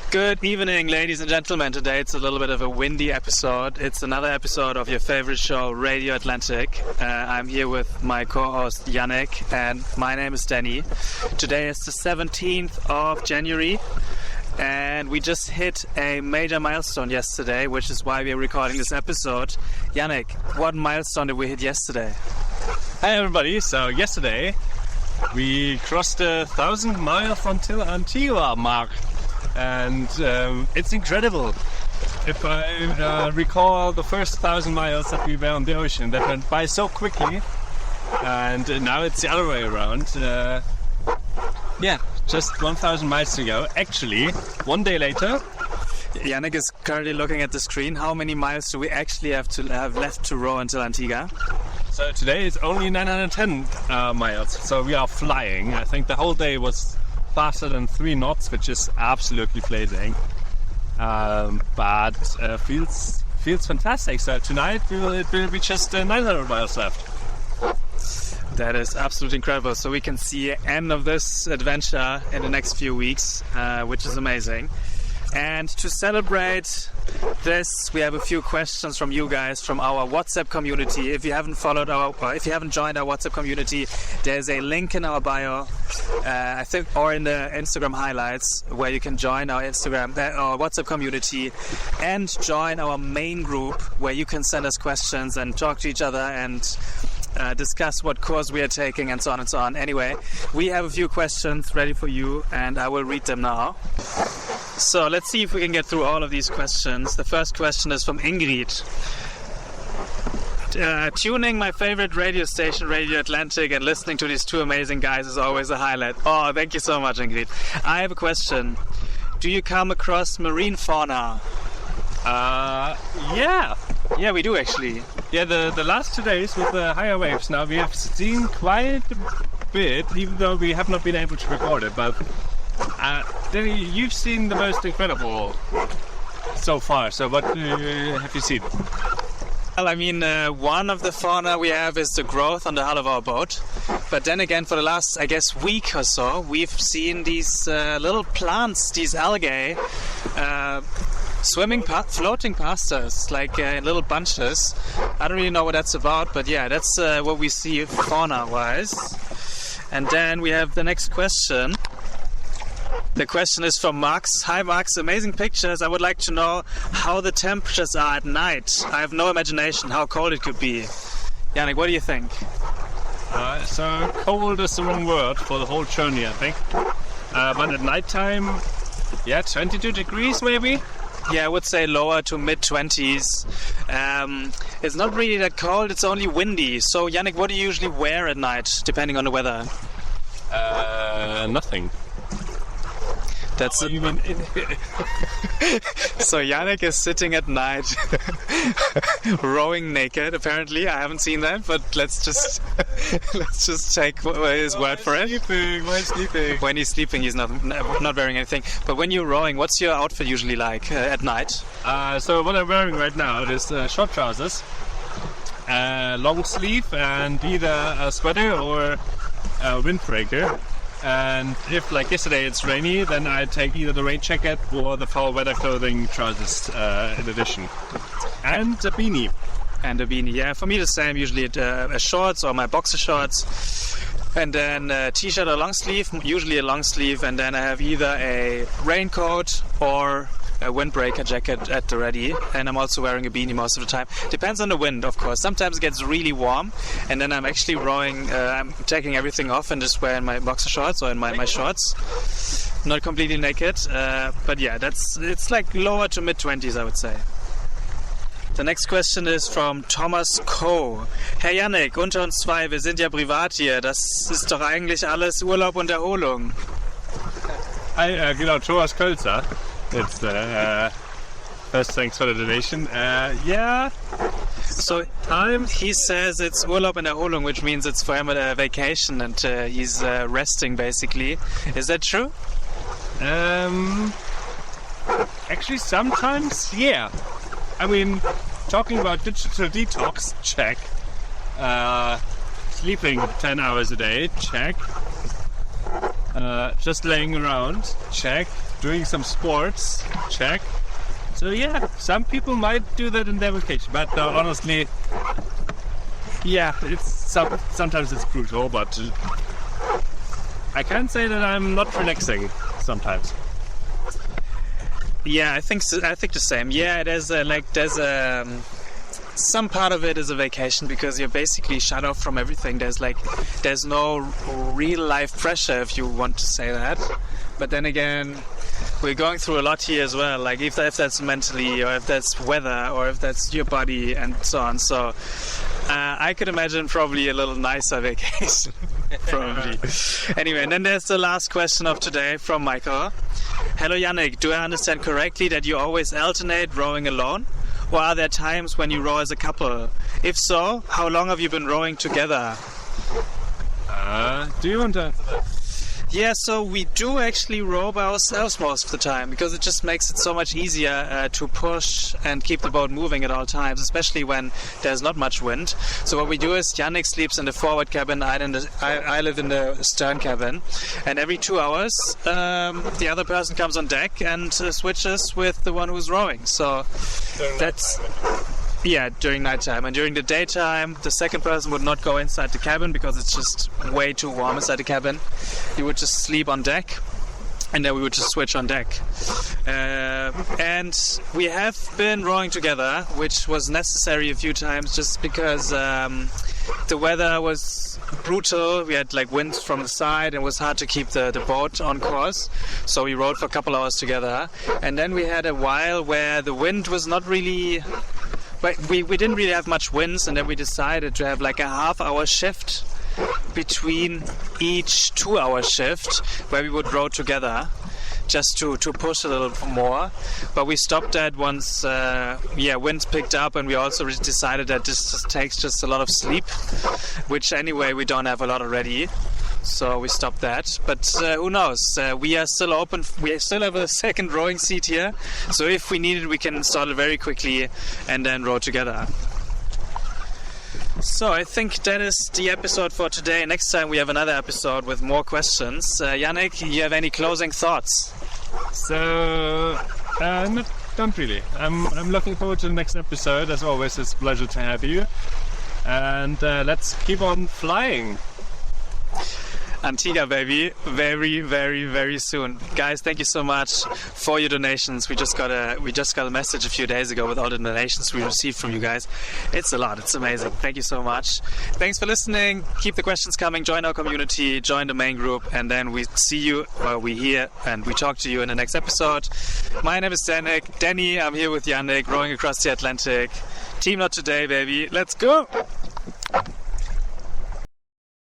Good evening, ladies and gentlemen. Today it's a little bit of a windy episode. It's another episode of your favorite show, Radio Atlantic. I'm here with my co-host Janik, and my name is Danny. Today is the 17th of January, and we just hit a major milestone yesterday, which is why we're recording this episode. Janik, what milestone did we hit yesterday? Hi everybody, so yesterday we crossed the 1,000 miles until Antigua mark. And it's incredible. If I recall the first 1,000 miles that we were on the ocean, that went by so quickly, and now it's the other way around. Just 1,000 miles to go. Actually, one day later. Janik is currently looking at the screen. How many miles do we actually have left to row until Antigua? So today it's only 910 miles, so we are flying. I think the whole day was faster than 3 knots, which is absolutely blazing, but feels fantastic. So tonight it will be just 900 miles left. That is absolutely incredible. So we can see the end of this adventure in the next few weeks, which is amazing. And to celebrate this, we have a few questions from you guys from our WhatsApp community. If you haven't joined our WhatsApp community, there's a link in our bio, I think, or in the Instagram highlights, where you can join our WhatsApp community and join our main group, where you can send us questions and talk to each other and discuss what course we are taking and so on and so on. Anyway, we have a few questions ready for you, and I will read them now. So let's see if we can get through all of these questions. The first question is from Ingrid. Tuning my favorite radio station, Radio Atlantic, and listening to these two amazing guys is always a highlight. Oh, thank you so much, Ingrid. I have a question. Do you come across marine fauna? Yeah, we do actually. Yeah, the last 2 days with the higher waves, now we have seen quite a bit, even though we have not been able to record it, but Danny, you've seen the most incredible so far, so what have you seen? Well, I mean, one of the fauna we have is the growth on the hull of our boat. But then again, for the last, I guess, week or so, we've seen these little plants, these algae, floating past us, like in little bunches. I don't really know what that's about, but yeah, that's what we see fauna-wise. And then we have the next question. The question is from Max. Hi Max, amazing pictures. I would like to know how the temperatures are at night. I have no imagination how cold it could be. Janik, what do you think? So cold is the wrong word for the whole journey, I think. But at night time, 22 degrees maybe? Yeah, I would say lower to mid-20s. It's not really that cold, it's only windy. So Janik, what do you usually wear at night, depending on the weather? Nothing. That's So Janik is sitting at night rowing naked, apparently. I haven't seen that, but let's just take his word for it. While sleeping. When he's sleeping, he's not wearing anything. But when you're rowing, what's your outfit usually like at night? So what I'm wearing right now is short trousers, long sleeve, and either a sweater or a windbreaker. And if, like yesterday, it's rainy, then I take either the rain jacket or the foul weather clothing trousers in addition. And a beanie. Yeah. For me, the same. Usually a shorts or my boxer shorts. And then a t-shirt or long sleeve, usually a long sleeve. And then I have either a raincoat or a windbreaker jacket at the ready, and I'm also wearing a beanie most of the time. Depends on the wind, of course. Sometimes it gets really warm, and then I'm actually rowing. I'm taking everything off and just wearing my boxer shorts or in my shorts. Not completely naked, but yeah, it's like lower to mid-20s, I would say. The next question is from Thomas Koh. Herr Janik, unter uns zwei, wir sind ja privat hier. Das ist doch eigentlich alles Urlaub und Erholung. Hi, genau, Thomas Kölzer. It's first, thanks for the donation. So he says it's Urlaub and Erholung, which means it's for him a vacation, and he's resting basically. Is that true? Actually, sometimes, yeah. I mean, talking about digital detox, check. Sleeping 10 hours a day, check. Just laying around, check. Doing some sports, check. So yeah, some people might do that in their vacation, but honestly, yeah, sometimes it's brutal, but I can't say that I'm not relaxing sometimes. Yeah, I think the same. Yeah, there's some part of it is a vacation because you're basically shut off from everything. There's no real life pressure, if you want to say that. But then again, we're going through a lot here as well. Like if that's mentally, or if that's weather, or if that's your body, and so on. So I could imagine probably a little nicer vacation. Probably. Anyway, and then there's the last question of today from Michael. Hello Janik, do I understand correctly that you always alternate rowing alone? Or are there times when you row as a couple? If so, how long have you been rowing together? Do you want to? Yeah, so we do actually row by ourselves most of the time because it just makes it so much easier to push and keep the boat moving at all times, especially when there's not much wind. So what we do is Janik sleeps in the forward cabin, I live in the stern cabin, and every 2 hours the other person comes on deck and switches with the one who's rowing. So that's... Yeah, during nighttime. And during the daytime, the second person would not go inside the cabin because it's just way too warm inside the cabin. He would just sleep on deck, and then we would just switch on deck. And we have been rowing together, which was necessary a few times just because the weather was brutal. We had like winds from the side and it was hard to keep the boat on course. So we rowed for a couple hours together. And then we had a while where the wind was not really... But we didn't really have much winds, and then we decided to have like a half-hour shift between each 2-hour shift where we would row together just to push a little more. But we stopped that once winds picked up, and we also decided that this just takes just a lot of sleep, which anyway we don't have a lot already. So we stopped that, but who knows? We are still open. We still have a second rowing seat here, so if we need it, we can install it very quickly and then row together. So I think that is the episode for today. Next time we have another episode with more questions. Janik, you have any closing thoughts? So, don't really. I'm looking forward to the next episode. As always, it's a pleasure to have you. And let's keep on flying. Antigua, baby, very, very, very soon. Guys, thank you so much for your donations. We just got a message a few days ago with all the donations we received from you guys. It's a lot. It's amazing. Thank you so much. Thanks for listening. Keep the questions coming. Join our community. Join the main group, and then we see you, or we hear and we talk to you in the next episode. My name is Janik. Danny. I'm here with Janik, rowing across the Atlantic. Team not today, baby. Let's go.